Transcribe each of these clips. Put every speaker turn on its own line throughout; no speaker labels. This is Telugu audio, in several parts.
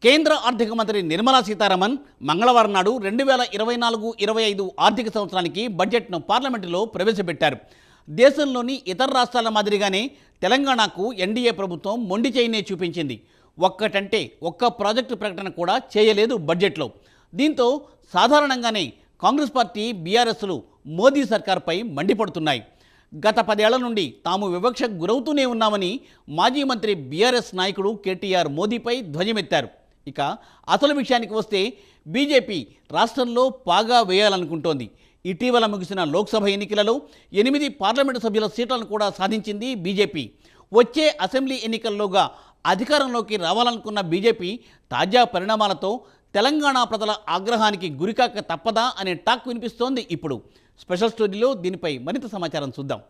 కేంద్ర ఆర్థిక మంత్రి నిర్మలా సీతారామన్ మంగళవారం నాడు 2024-25 ఆర్థిక సంవత్సరానికి బడ్జెట్ను పార్లమెంటులో ప్రవేశపెట్టారు. దేశంలోని ఇతర రాష్ట్రాల మాదిరిగానే తెలంగాణకు ఎన్డీఏ ప్రభుత్వం మొండి చేయినే చూపించింది. ఒక్కటంటే ఒక్క ప్రాజెక్టు ప్రకటన కూడా చేయలేదు బడ్జెట్లో. దీంతో సాధారణంగానే కాంగ్రెస్ పార్టీ బీఆర్ఎస్లు మోదీ సర్కార్పై మండిపడుతున్నాయి. గత 10 ఏళ్ల నుండి తాము వివక్షకు గురవుతూనే ఉన్నామని మాజీ మంత్రి బీఆర్ఎస్ నాయకుడు కేటీఆర్ మోదీపై ధ్వజమెత్తారు. ఇక అసలు విషయానికి వస్తే బీజేపీ రాష్ట్రంలో పాగా వేయాలనుకుంటోంది. ఇటీవల ముగిసిన లోక్సభ ఎన్నికలలో 8 పార్లమెంటు సభ్యుల సీట్లను కూడా సాధించింది బీజేపీ. వచ్చే అసెంబ్లీ ఎన్నికల్లోగా అధికారంలోకి రావాలనుకున్న బీజేపీ తాజా పరిణామాలతో తెలంగాణ ప్రజల ఆగ్రహానికి గురికాక తప్పదా అనే టాక్ వినిపిస్తోంది. ఇప్పుడు స్పెషల్ స్టోరీలో దీనిపై మరింత సమాచారం చూద్దాం.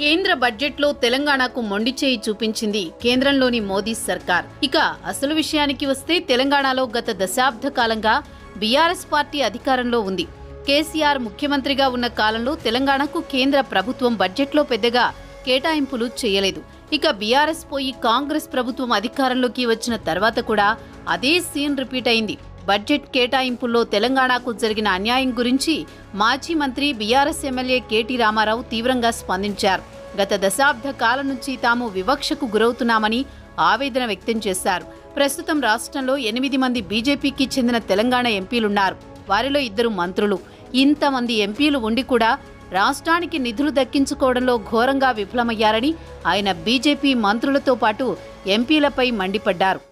కేంద్ర బడ్జెట్లో తెలంగాణకు మొండి చేయి చూపించింది కేంద్రంలోని మోదీ సర్కార్. ఇక అసలు విషయానికి వస్తే తెలంగాణలో గత దశాబ్ద కాలంగా బీఆర్ఎస్ పార్టీ అధికారంలో ఉంది. కేసీఆర్ ముఖ్యమంత్రిగా ఉన్న కాలంలో తెలంగాణకు కేంద్ర ప్రభుత్వం బడ్జెట్లో పెద్దగా కేటాయింపులు చేయలేదు. ఇక బీఆర్ఎస్ పోయి కాంగ్రెస్ ప్రభుత్వం అధికారంలోకి వచ్చిన తర్వాత కూడా అదే సీన్ రిపీట్ అయింది. బడ్జెట్ కేటాయింపుల్లో తెలంగాణకు జరిగిన అన్యాయం గురించి మాజీ మంత్రి బీఆర్ఎస్ ఎమ్మెల్యే కేటీ రామారావు తీవ్రంగా స్పందించారు. గత దశాబ్ద కాలం నుంచి తాము వివక్షకు గురవుతున్నామని ఆవేదన వ్యక్తం చేశారు. ప్రస్తుతం రాష్ట్రంలో 8 మంది బీజేపీకి చెందిన తెలంగాణ ఎంపీలున్నారు. వారిలో 2 మంత్రులు. ఇంతమంది ఎంపీలు ఉండి కూడా రాష్ట్రానికి నిధులు దక్కించుకోవడంలో ఘోరంగా విఫలమయ్యారని ఆయన బీజేపీ మంత్రులతో పాటు ఎంపీలపై మండిపడ్డారు.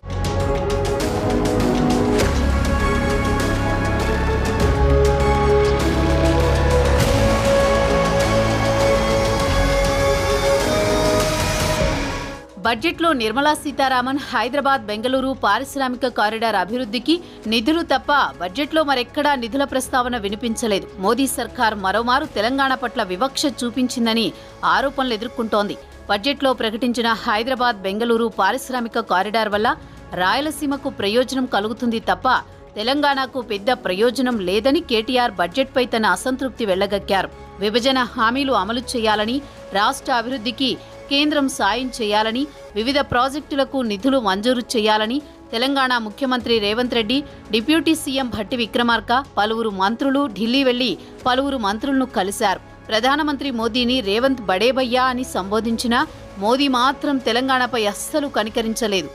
బడ్జెట్లో నిర్మలా సీతారామన్ హైదరాబాద్ బెంగళూరు పారిశ్రామిక కారిడార్ అభివృద్ధికి నిధులు తప్ప బడ్జెట్లో మరెక్కడా నిధుల ప్రస్తావన వినిపించలేదు. మోదీ సర్కార్ మరోమారు తెలంగాణ పట్ల వివక్ష చూపించిందని ఆరోపణలు ఎదుర్కొంటోంది. బడ్జెట్లో ప్రకటించిన హైదరాబాద్ బెంగళూరు పారిశ్రామిక కారిడార్ వల్ల రాయలసీమకు ప్రయోజనం కలుగుతుంది తప్ప తెలంగాణకు పెద్ద ప్రయోజనం లేదని కేటీఆర్ బడ్జెట్పై తన అసంతృప్తి వెళ్లగక్కారు. విభజన హామీలు అమలు చేయాలని, రాష్ట్ర అభివృద్ధికి కేంద్రం సాయం చేయాలని, వివిధ ప్రాజెక్టులకు నిధులు మంజూరు చేయాలని తెలంగాణ ముఖ్యమంత్రి రేవంత్ రెడ్డి, డిప్యూటీ సీఎం భట్టి విక్రమార్క, పలువురు మంత్రులు ఢిల్లీ వెళ్లి పలువురు మంత్రులను కలిశారు. ప్రధానమంత్రి మోదీని రేవంత్ బడేభయ్యా అని సంబోధించినా మోదీ మాత్రం తెలంగాణపై అస్సలు కనికరించలేదు.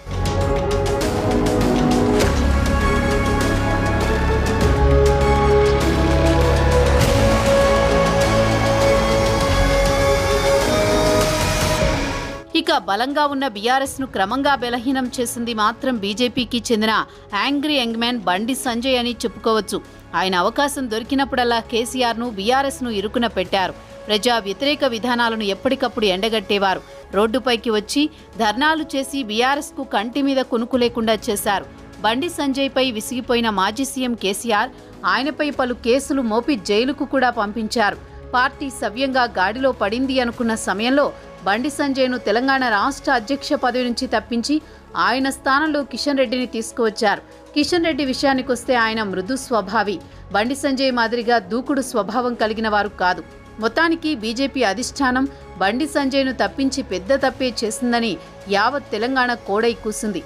ఇక బలంగా ఉన్న బీఆర్ఎస్ ను క్రమంగా బలహీనం చేసింది మాత్రం బీజేపీకి చెందిన angry young man Bandi Sanjay అని చెప్పుకోవచ్చు. ఆయన అవకాశం దొరికినప్పుడల్లా కేసీఆర్ ను బీఆర్ఎస్ ను ఇరుకున పెట్టారు. ప్రజా వ్యతిరేక విధానాలను ఎప్పటికప్పుడు ఎండగట్టేవారు. రోడ్డుపైకి వచ్చి ధర్నాలు చేసి బీఆర్ఎస్ కు కంటి మీద కునుకు లేకుండా చేశారు. బండి సంజయ్ పై విసిగిపోయిన మాజీ సీఎం కేసీఆర్ ఆయనపై పలు కేసులు మోపి జైలుకు కూడా పంపించారు. పార్టీ సవ్యంగా గాడిలో పడింది అనుకున్న సమయంలో బండి సంజయ్ను తెలంగాణ రాష్ట్ర అధ్యక్ష పదవి నుంచి తప్పించి ఆయన స్థానంలో కిషన్ రెడ్డిని తీసుకువచ్చారు. కిషన్ రెడ్డి విషయానికొస్తే ఆయన మృదు స్వభావి. బండి సంజయ్ మాదిరిగా దూకుడు స్వభావం కలిగిన వారు కాదు. మొత్తానికి బీజేపీ అధిష్టానం బండి సంజయ్ను తప్పించి పెద్ద తప్పే చేసిందని యావత్ తెలంగాణ కోడై కూసింది.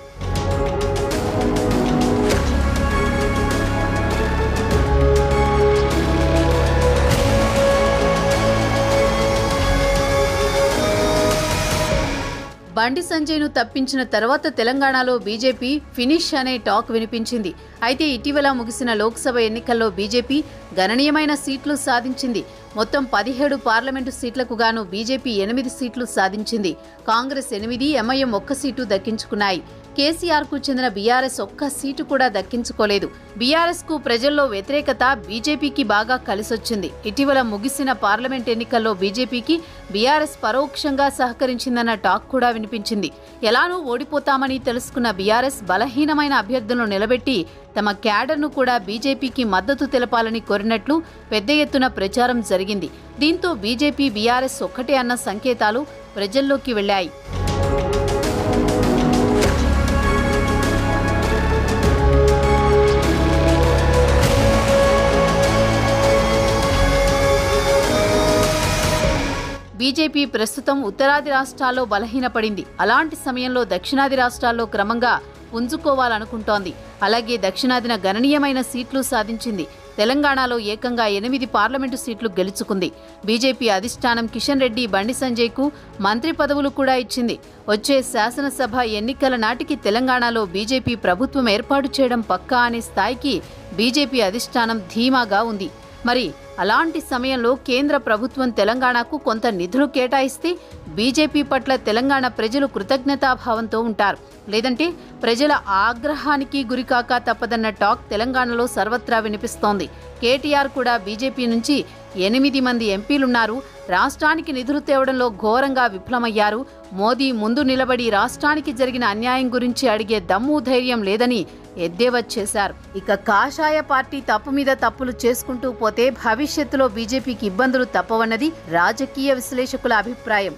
బండి సంజయ్ను తప్పించిన తర్వాత తెలంగాణలో బీజేపీ ఫినిష్ అనే టాక్ వినిపించింది. అయితే ఇటీవల ముగిసిన లోక్సభ ఎన్నికల్లో బీజేపీ గణనీయమైన సీట్లు సాధించింది. మొత్తం 17 పార్లమెంటు సీట్లకు గాను బీజేపీ 8 సీట్లు సాధించింది. కాంగ్రెస్ 8, ఎంఐఎం 1 సీటు దక్కించుకున్నాయి. కేసీఆర్ కు చెందిన బీఆర్ఎస్ 1 సీటు కూడా దక్కించుకోలేదు. బీఆర్ఎస్ కు ప్రజల్లో వ్యతిరేకత బీజేపీకి బాగా కలిసొచ్చింది. ఇటీవల ముగిసిన పార్లమెంట్ ఎన్నికల్లో బీజేపీకి బీఆర్ఎస్ పరోక్షంగా సహకరించిందన్న టాక్ కూడా వినిపించింది. ఎలానూ ఓడిపోతామని తెలుసుకున్న బీఆర్ఎస్ బలహీనమైన అభ్యర్థులను నిలబెట్టి తమ క్యాడర్ను కూడా బీజేపీకి మద్దతు తెలపాలని కోరినట్లు పెద్ద ఎత్తున ప్రచారం జరిగింది. దీంతో బీజేపీ బీఆర్ఎస్ ఒక్కటే అన్న సంకేతాలు ప్రజల్లోకి వెళ్లాయి. బీజేపీ ప్రస్తుతం ఉత్తరాది రాష్ట్రాల్లో బలహీనపడింది. అలాంటి సమయంలో దక్షిణాది రాష్ట్రాల్లో క్రమంగా పుంజుకోవాలనుకుంటోంది. అలాగే దక్షిణాదిన గణనీయమైన సీట్లు సాధించింది. తెలంగాణలో ఏకంగా 8 పార్లమెంటు సీట్లు గెలుచుకుంది. బీజేపీ అధిష్టానం కిషన్ రెడ్డి, బండి సంజయ్కు మంత్రి పదవులు కూడా ఇచ్చింది. వచ్చే శాసనసభ ఎన్నికల నాటికి తెలంగాణలో బీజేపీ ప్రభుత్వం ఏర్పాటు చేయడం పక్కా అనే స్థాయికి బీజేపీ అధిష్టానం ధీమాగా ఉంది. మరి అలాంటి సమయంలో కేంద్ర ప్రభుత్వం తెలంగాణకు కొంత నిధులు కేటాయిస్తే బీజేపీ పట్ల తెలంగాణ ప్రజలు కృతజ్ఞతాభావంతో ఉంటారు. లేదంటే ప్రజల ఆగ్రహానికి గురికాక తప్పదన్న టాక్ తెలంగాణలో సర్వత్రా వినిపిస్తోంది. కేటీఆర్ కూడా బీజేపీ నుంచి 8 మంది ఎంపీలున్నారు. రాష్ట్రానికి నిధులు తేవడంలో ఘోరంగా విఫలమయ్యారు. మోదీ ముందు నిలబడి రాష్ట్రానికి జరిగిన అన్యాయం గురించి అడిగే దమ్ము ధైర్యం లేదని ఎద్దేవా చేశారు. ఇక కాషాయ పార్టీ తప్పు మీద తప్పులు చేసుకుంటూ పోతే భవిష్యత్తులో బీజేపీకి ఇబ్బందులు తప్పవన్నది రాజకీయ విశ్లేషకుల అభిప్రాయం.